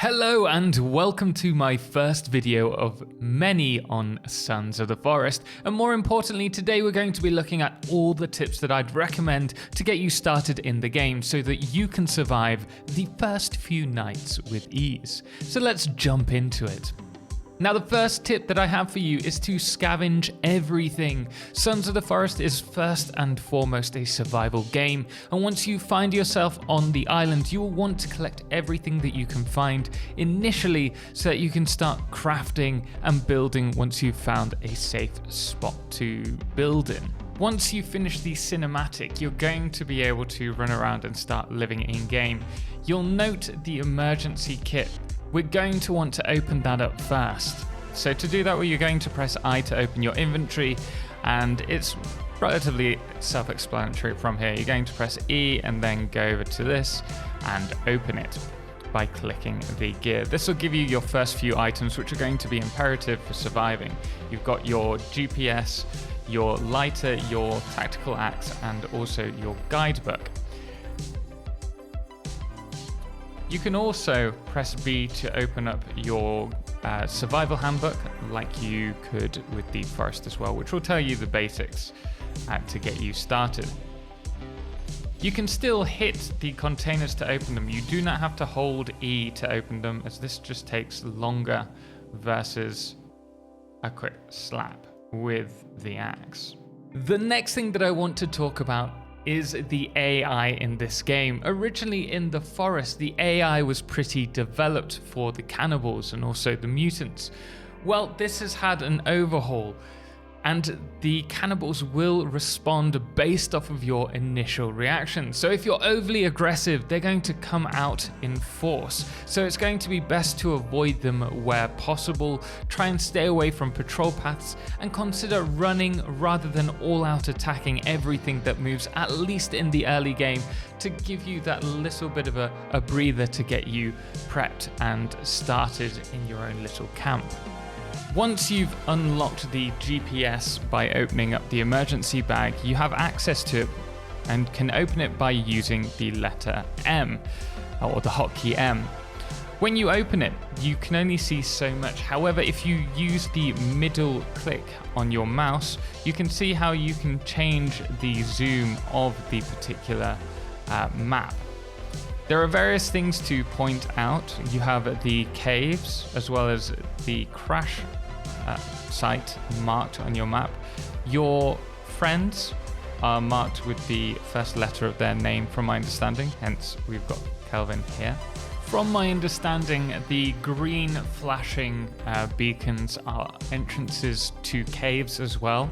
Hello and welcome to my first video of many on Sons of the Forest, and more importantly today we're going to be looking at all the tips that I'd recommend to get you started in the game so that you can survive the first few nights with ease. So let's jump into it. Now the first tip that I have for you is to scavenge everything. Sons of the Forest is first and foremost a survival game, and once you find yourself on the island, you will want to collect everything that you can find initially so that you can start crafting and building once you've found a safe spot to build in. Once you finish the cinematic, you're going to be able to run around and start living in game. You'll note the emergency kit. We're going to want to open that up first. So to do that, you're going to press I to open your inventory, and it's relatively self-explanatory from here. You're going to press E and then go over to this and open it by clicking the gear. This will give you your first few items, which are going to be imperative for surviving. You've got your GPS, your lighter, your tactical axe, and also your guidebook. You can also press B to open up your survival handbook, like you could with the forest as well, which will tell you the basics to get you started. You can still hit the containers to open them. You do not have to hold E to open them, as this just takes longer versus a quick slap with the axe. The next thing that I want to talk about is the AI in this game. Originally in the forest, the AI was pretty developed for the cannibals and also the mutants. Well, this has had an overhaul, and the cannibals will respond based off of your initial reaction. So if you're overly aggressive, they're going to come out in force. So it's going to be best to avoid them where possible, try and stay away from patrol paths, and consider running rather than all out attacking everything that moves, at least in the early game, to give you that little bit of a breather to get you prepped and started in your own little camp. Once you've unlocked the GPS by opening up the emergency bag, you have access to it and can open it by using the letter M, or the hotkey M. When you open it, you can only see so much. However, if you use the middle click on your mouse, you can see how you can change the zoom of the particular map. There are various things to point out. You have the caves as well as the crash site marked on your map. Your friends are marked with the first letter of their name, from my understanding, hence we've got Kelvin here. From my understanding, the green flashing beacons are entrances to caves as well.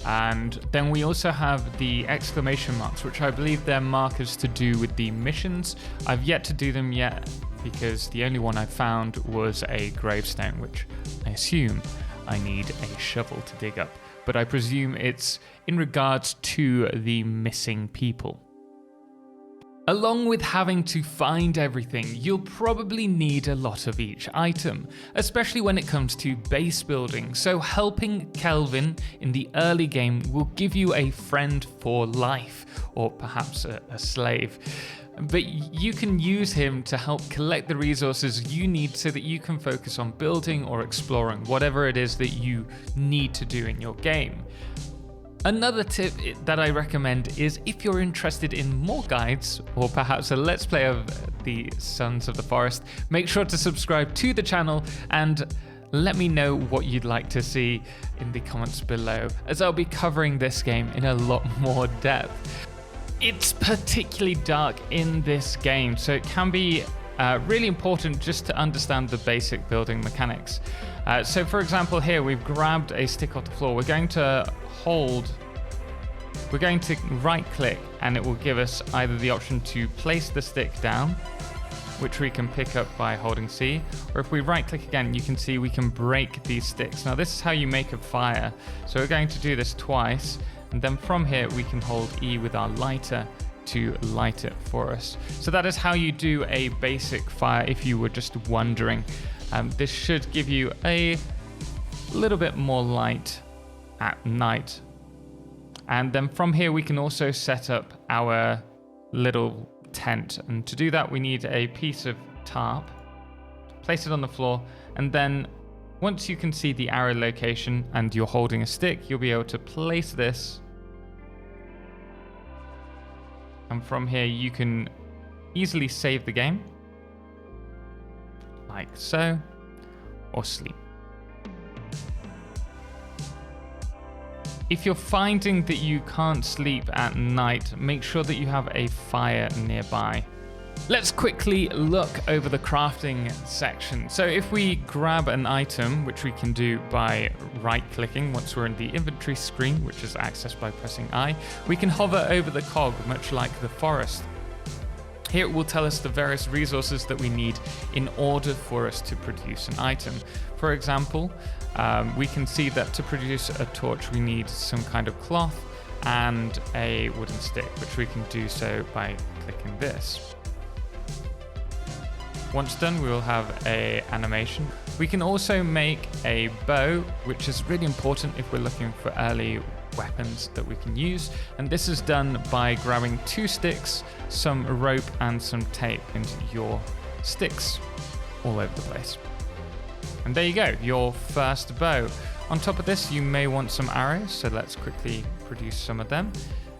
And then we also have the exclamation marks, which I believe they're markers to do with the missions. I've yet to do them yet, because the only one I found was a gravestone, which I assume I need a shovel to dig up. But I presume it's in regards to the missing people. Along with having to find everything, you'll probably need a lot of each item, especially when it comes to base building. So helping Kelvin in the early game will give you a friend for life, or perhaps a slave. But you can use him to help collect the resources you need so that you can focus on building or exploring whatever it is that you need to do in your game. Another tip that I recommend is, if you're interested in more guides or perhaps a let's play of the Sons of the Forest, make sure to subscribe to the channel and let me know what you'd like to see in the comments below, as I'll be covering this game in a lot more depth. It's particularly dark in this game, so it can be really important just to understand the basic building mechanics. So for example, here we've grabbed a stick off the floor. We're going to right click, and it will give us either the option to place the stick down, which we can pick up by holding C, or if we right click again, you can see we can break these sticks. Now this is how you make a fire. So we're going to do this twice, and then from here we can hold E with our lighter to light it for us. So that is how you do a basic fire, if you were just wondering. This should give you a little bit more light at night. And then from here we can also set up our little tent, and to do that we need a piece of tarp, place it on the floor, and then once you can see the arrow location and you're holding a stick, you'll be able to place this. And from here, you can easily save the game, like so, or sleep. If you're finding that you can't sleep at night, make sure that you have a fire nearby. Let's quickly look over the crafting section. So if we grab an item, which we can do by right-clicking once we're in the inventory screen, which is accessed by pressing I, we can hover over the cog, much like the forest. Here it will tell us the various resources that we need in order for us to produce an item. For example, we can see that to produce a torch we need some kind of cloth and a wooden stick, which we can do so by clicking this. Once done, we will have an animation. We can also make a bow, which is really important if we're looking for early weapons that we can use, and this is done by grabbing 2 sticks, some rope and some tape into your sticks all over the place. And there you go, your first bow. On top of this, you may want some arrows, so let's quickly produce some of them.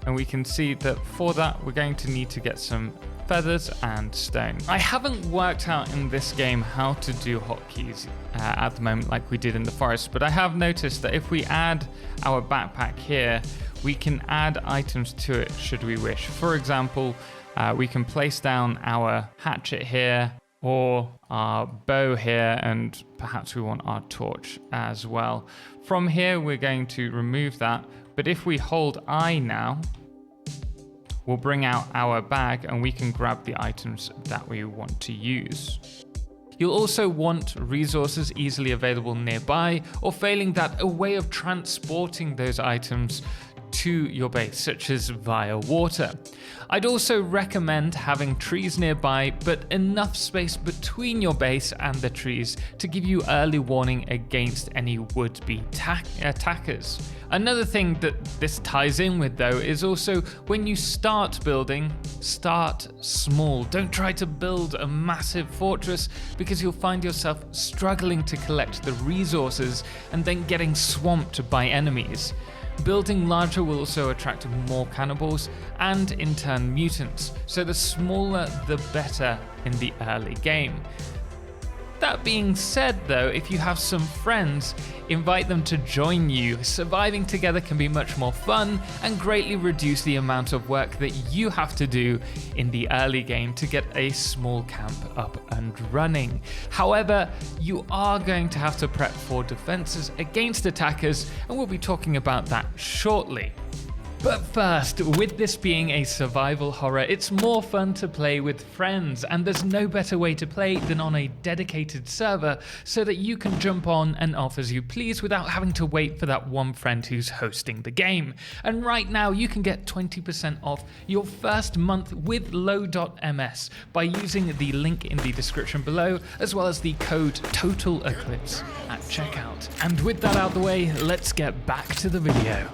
And we can see that for that, we're going to need to get some feathers and stone. I haven't worked out in this game how to do hotkeys at the moment like we did in the forest, but I have noticed that if we add our backpack here, we can add items to it should we wish. For example, we can place down our hatchet here or our bow here, and perhaps we want our torch as well. From here, we're going to remove that, but if we hold I now, we'll bring out our bag and we can grab the items that we want to use. You'll also want resources easily available nearby, or failing that, a way of transporting those items to your base, such as via water. I'd also recommend having trees nearby, but enough space between your base and the trees to give you early warning against any would-be attackers. Another thing that this ties in with though is also when you start building, start small. Don't try to build a massive fortress because you'll find yourself struggling to collect the resources and then getting swamped by enemies. Building larger will also attract more cannibals and in turn mutants, so the smaller the better in the early game. That being said though, if you have some friends, invite them to join you. Surviving together can be much more fun and greatly reduce the amount of work that you have to do in the early game to get a small camp up and running. However, you are going to have to prep for defenses against attackers, and we'll be talking about that shortly. But first, with this being a survival horror, it's more fun to play with friends, and there's no better way to play than on a dedicated server so that you can jump on and off as you please without having to wait for that one friend who's hosting the game. And right now you can get 20% off your first month with low.ms by using the link in the description below, as well as the code Totalxclipse at checkout. And with that out the way, let's get back to the video.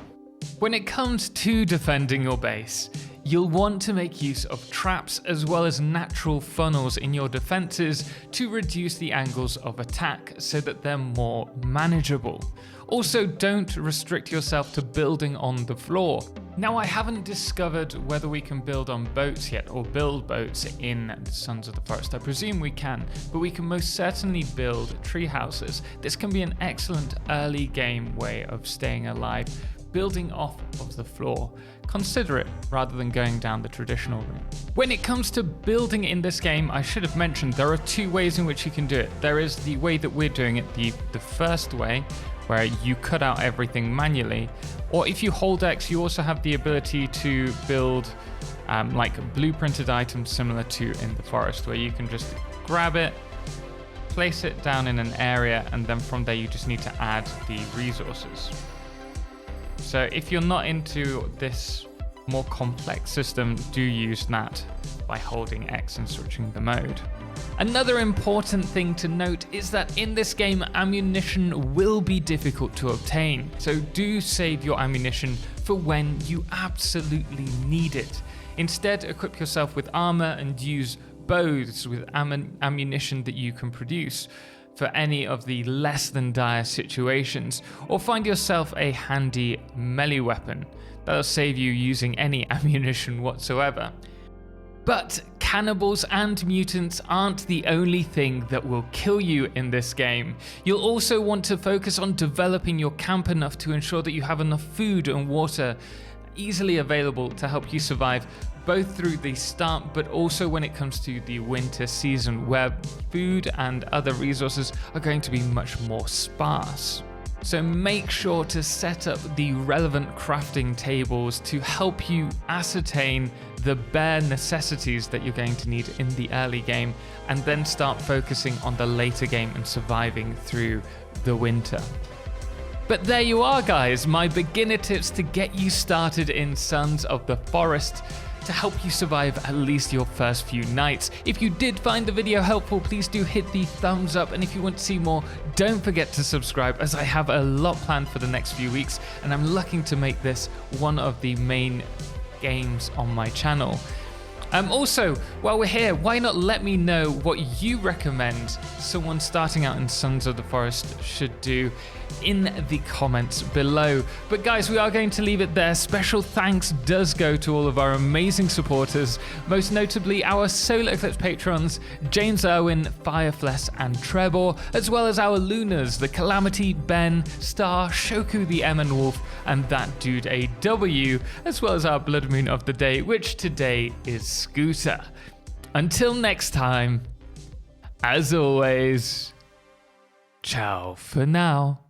When it comes to defending your base, you'll want to make use of traps as well as natural funnels in your defenses to reduce the angles of attack so that they're more manageable. Also, don't restrict yourself to building on the floor. Now, I haven't discovered whether we can build on boats yet or build boats in Sons of the Forest. I presume we can, but we can most certainly build tree houses. This can be an excellent early game way of staying alive, building off of the floor. Consider it rather than going down the traditional route. When it comes to building in this game, I should have mentioned there are 2 ways in which you can do it. There is the way that we're doing it, the first way, where you cut out everything manually, or if you hold X, you also have the ability to build like blueprinted items similar to in the forest, where you can just grab it, place it down in an area, and then from there you just need to add the resources. So if you're not into this more complex system, do use that by holding X and switching the mode. Another important thing to note is that in this game, ammunition will be difficult to obtain. So do save your ammunition for when you absolutely need it. Instead, equip yourself with armor and use bows with ammunition that you can produce for any of the less than dire situations, or find yourself a handy melee weapon that'll save you using any ammunition whatsoever. But cannibals and mutants aren't the only thing that will kill you in this game. You'll also want to focus on developing your camp enough to ensure that you have enough food and water easily available to help you survive both through the start but also when it comes to the winter season, where food and other resources are going to be much more sparse. So make sure to set up the relevant crafting tables to help you ascertain the bare necessities that you're going to need in the early game, and then start focusing on the later game and surviving through the winter. But there you are, guys, my beginner tips to get you started in Sons of the Forest, to help you survive at least your first few nights. If you did find the video helpful, please do hit the thumbs up, and if you want to see more, don't forget to subscribe, as I have a lot planned for the next few weeks, and I'm looking to make this one of the main games on my channel. Also, while we're here, why not let me know what you recommend someone starting out in Sons of the Forest should do in the comments below. But guys, we are going to leave it there. Special thanks does go to all of our amazing supporters, most notably our Solarxclipse patrons, James Irwin, Firefless and Trebor, as well as our Lunas, the Calamity, Ben, Star, Shoku the Emin Wolf, and that dude AW, as well as our Blood Moon of the day, which today is Scooter. Until next time, as always, ciao for now.